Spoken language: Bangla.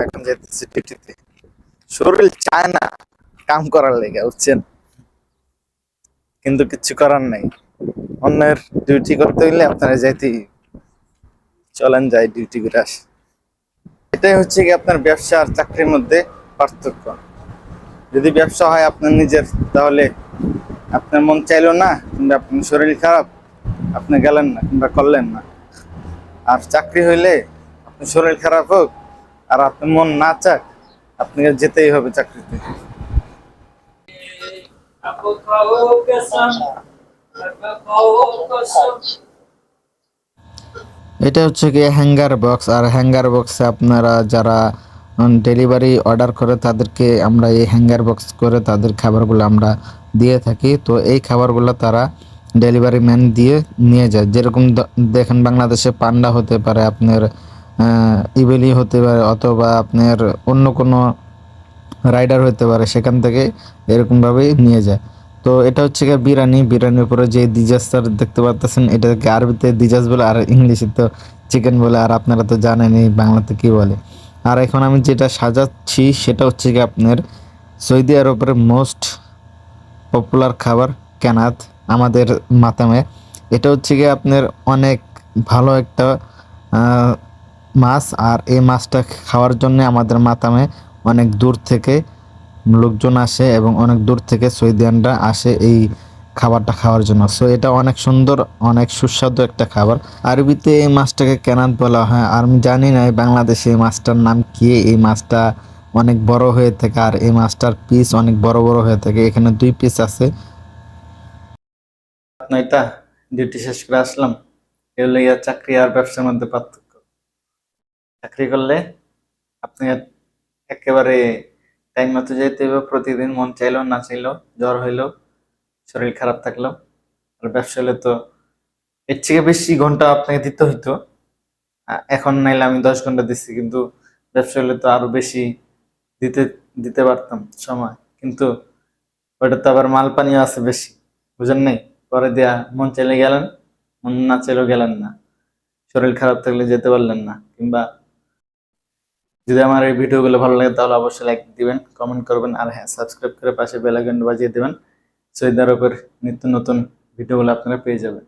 এখন যেতেছি ডিউটিতে, শরীর চায় না কাম করার লেগে, বুঝছেন, কিন্তু কিছু করার নাই। অন্যের ডিউটি করতে হইলে আপনারা যাইতেই, চলেন যাই ডিউটি করে আসি। এটাই হচ্ছে কি আপনার ব্যবসা আর চাকরির মধ্যে পার্থক্য। যদি ব্যবসা হয় আপনার নিজের, তাহলে আপনার মন চাইলো না কিংবা আপনার শরীর খারাপ, আপনি গেলেন না কিংবা করলেন না। আর চাকরি হইলে আপনার শরীর খারাপ হোক আর আপনার মন না চাক, আপনাকে যেতেই হবে চাকরিতে। এটা হচ্ছে কি হ্যাঙ্গার বক্স, আর হ্যাঙ্গার বক্সে আপনারা যারা ডেলিভারি অর্ডার করে তাদেরকে আমরা এই হ্যাঙ্গার বক্স করে তাদের খাবারগুলো আমরা দিয়ে থাকি। তো এই খাবারগুলো তারা ডেলিভারি ম্যান দিয়ে নিয়ে যায়। যেরকম দেখেন বাংলাদেশে পান্ডা হতে পারে, আপনার ইবেলি হতে পারে, অথবা আপনার অন্য কোনো রাইডার হতে পারে, সেখান থেকে এরকমভাবেই নিয়ে যায়। তো এটা হচ্ছে গিয়ে বিরিয়ানি, বিরিয়ানির উপরে যে দিজাস্টার দেখতে পাচ্ছেন, এটাকে আরবিতে দিজাস বলে আর ইংলিশে তো চিকেন বলে, আর আপনারা তো জানেনই বাংলাতে কি বলে। আর এখন আমি যেটা সাজাচ্ছি সেটা হচ্ছে কি আপনার সৌদি আরবের মোস্ট পপুলার খাবার কেনাত, আমাদের মাতামে। এটা হচ্ছে কি আপনার অনেক ভালো একটা মাছ, আর এই মাছটা খাওয়ার জন্য আমাদের মাতামে অনেক দূর থেকে লোকজন আসে এবং অনেক দূর থেকে সৌদিয়ানরা আসে এই খাবারটা খাওয়ার জন্য। সো এটা অনেক সুন্দর, অনেক সুস্বাদু একটা খাবার। আরবিতে এই মাছটাকে কেনাত বলা হয়, আর আমি জানি না বাংলাদেশে এই মাছটার নাম কি। এই মাছটা অনেক বড় হয়ে থাকে, আর এই মাছটার পিস অনেক বড় বড় হয়ে থাকে। এখানে 2 পিস আছে। এটা ডিউটি শেষ করে আসলাম। এগুলো চাকরি আর ব্যবসার মধ্যে পার্থক্য। চাকরি করলে আপনি একেবারে টাইম মতো যেতে হবে প্রতিদিন, মন চাইলেও না চাইলেও, জ্বর হইলেও, শরীর খারাপ থাকলেও। আর ব্যবসা হলে তো এর থেকে বেশি ঘন্টা আপনাকে দিতে হইতো। এখন নাইলে আমি 10 ঘন্টা দিচ্ছি, কিন্তু ব্যবসা হলে তো আরো বেশি দিতে দিতে পারতাম সময়, কিন্তু ওটা তো আবার মাল পানিও আছে বেশি, বুঝেন নাই? পরে দেয়া মন চাইলে গেলেন, মন না চাইলেও গেলেন না, শরীর খারাপ থাকলে যেতে পারলেন না। কিংবা যদি আমার এই ভিডিওগুলো ভালো লাগে তাহলে অবশ্যই লাইক দিবেন, কমেন্ট করবেন, আর হ্যাঁ, সাবস্ক্রাইব করে পাশে বেল আইকন বাজিয়ে দিবেন। সৌদি আরবের নিত্য নতুন ভিডিওগুলো আপনারা পেয়ে যাবেন।